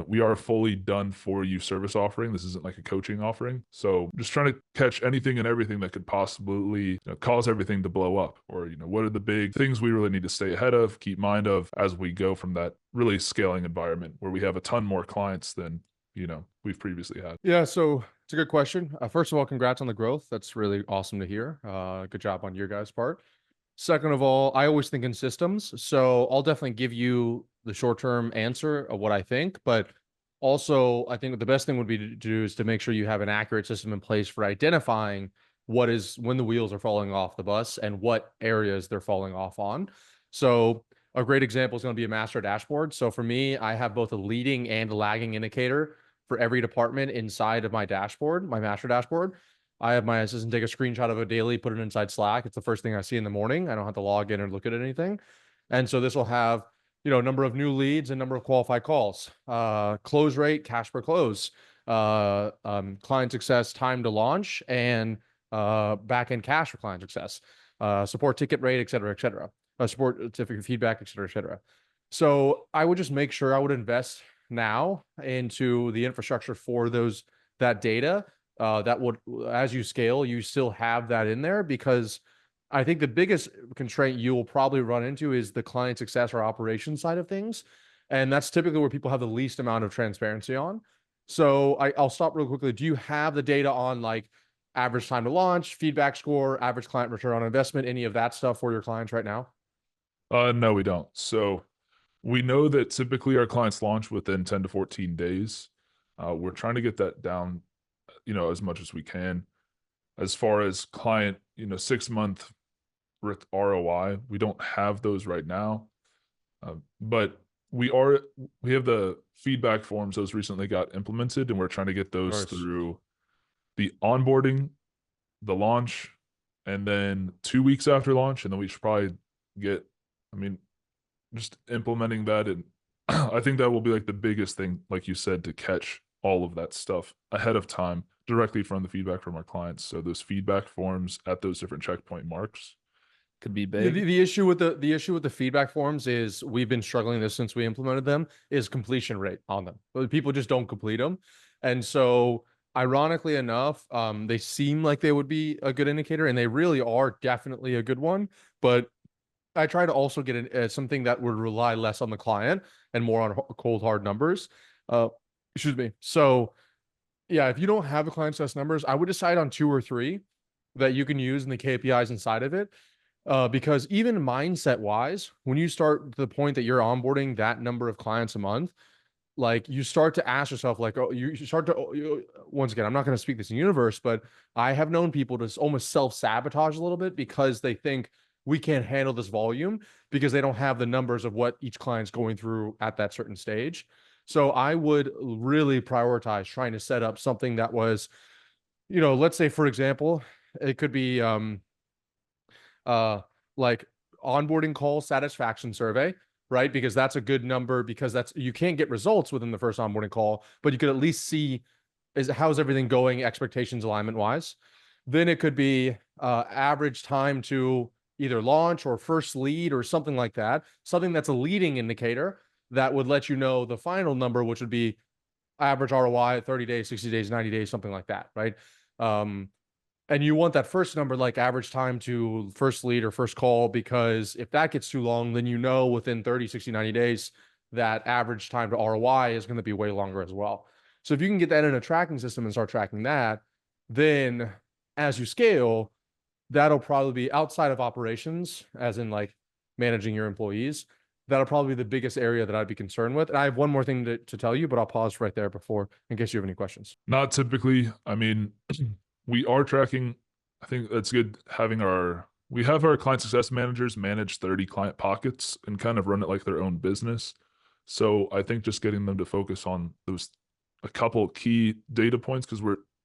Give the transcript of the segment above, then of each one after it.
we are a fully done for you service offering. This isn't like a coaching offering. So just trying to catch anything and everything that could possibly, cause everything to blow up, or, what are the big things we really need to stay ahead of, keep mind of as we go from that really scaling environment where we have a ton more clients than, we've previously had. Yeah, so it's a good question. First of all, congrats on the growth. That's really awesome to hear. Good job on your guys' part. Second of all, I always think in systems. So I'll definitely give you the short-term answer of what I think, but also I think the best thing would be to do is to make sure you have an accurate system in place for identifying what is when the wheels are falling off the bus and what areas they're falling off on. So a great example is going to be a master dashboard. So for me, I have both a leading and a lagging indicator for every department inside of my dashboard, my master dashboard. I have my assistant take a screenshot of it daily, put it inside Slack. It's the first thing I see in the morning. I don't have to log in or look at anything. And so this will have, number of new leads and number of qualified calls, close rate, cash per close, client success, time to launch, and back end cash for client success, support ticket rate, et cetera, et cetera, support certificate feedback, et cetera, et cetera. So I would just make sure I would invest now into the infrastructure for that data that would, as you scale, you still have that in there, because I think the biggest constraint you will probably run into is the client success or operations side of things. And that's typically where people have the least amount of transparency on. So I'll stop real quickly. Do you have the data on like average time to launch, feedback score, average client return on investment, any of that stuff for your clients right now? No, we don't. So we know that typically our clients launch within 10 to 14 days. We're trying to get that down, as much as we can. As far as client, 6-month ROI, we don't have those right now. But we have the feedback forms. Those recently got implemented, and we're trying to get those Nice. through the onboarding, the launch, and then 2 weeks after launch. And then we should probably get, I mean, just implementing that. And I think that will be like the biggest thing, like you said, to catch all of that stuff ahead of time directly from the feedback from our clients. So those feedback forms at those different checkpoint marks could be Yeah, big. the issue with the feedback forms is we've been struggling this since we implemented them is completion rate on them. People just don't complete them, and so ironically enough, they seem like they would be a good indicator, and they really are definitely a good one. But I try to also get something that would rely less on the client and more on cold hard numbers. Uh, excuse me. So yeah, if you don't have the client success numbers, I would decide on two or three that you can use in the KPIs inside of it. Because even mindset wise, when you start to the point that you're onboarding that number of clients a month, like you start to ask yourself, like, oh, you start to, once again, I'm not going to speak this in universe, but I have known people to almost self sabotage a little bit because they think we can't handle this volume because they don't have the numbers of what each client's going through at that certain stage. So I would really prioritize trying to set up something that was, let's say, for example, it could be, uh like onboarding call satisfaction survey, right? Because that's a good number, because that's, you can't get results within the first onboarding call, but you could at least see is how's everything going expectations alignment wise. Then it could be average time to either launch or first lead or something like that, something that's a leading indicator that would let you know the final number, which would be average ROI at 30 days, 60 days, 90 days, something like that, right? um and you want that first number, like average time to first lead or first call, because if that gets too long, then within 30, 60, 90 days, that average time to ROI is going to be way longer as well. So if you can get that in a tracking system and start tracking that, then as you scale, that'll probably be outside of operations, as in like managing your employees. That'll probably be the biggest area that I'd be concerned with. And I have one more thing to tell you, but I'll pause right there before in case you have any questions. Not typically. I mean, we are tracking. I think that's good having we have our client success managers manage 30 client pockets and kind of run it like their own business. So I think just getting them to focus on those a couple key data points, because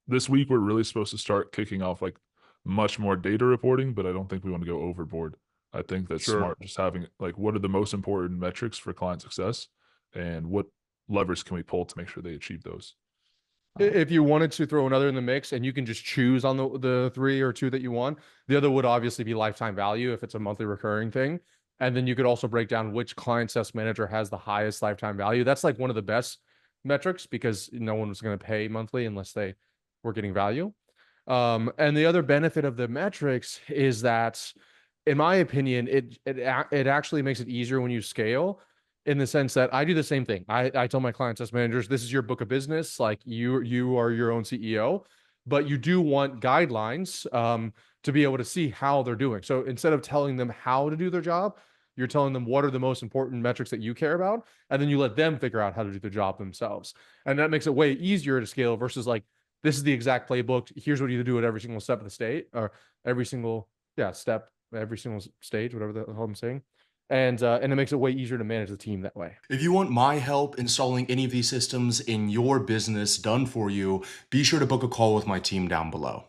this week we're really supposed to start kicking off like much more data reporting, but I don't think we want to go overboard. I think that's Sure. smart. Just having like what are the most important metrics for client success and what levers can we pull to make sure they achieve those. If you wanted to throw another in the mix and you can just choose on the three or two that you want, the other would obviously be lifetime value if it's a monthly recurring thing. And then you could also break down which client success manager has the highest lifetime value. That's like one of the best metrics because no one was going to pay monthly unless they were getting value. And the other benefit of the metrics is that, in my opinion, it actually makes it easier when you scale, in the sense that I do the same thing. I tell my clients as managers, this is your book of business. Like you are your own CEO, but you do want guidelines to be able to see how they're doing. So instead of telling them how to do their job, you're telling them what are the most important metrics that you care about, and then you let them figure out how to do the job themselves. And that makes it way easier to scale versus like, this is the exact playbook. Here's what you do at every single step of the state, or every single step, every single stage, whatever the hell I'm saying. And it makes it way easier to manage the team that way. If you want my help installing any of these systems in your business done for you, be sure to book a call with my team down below.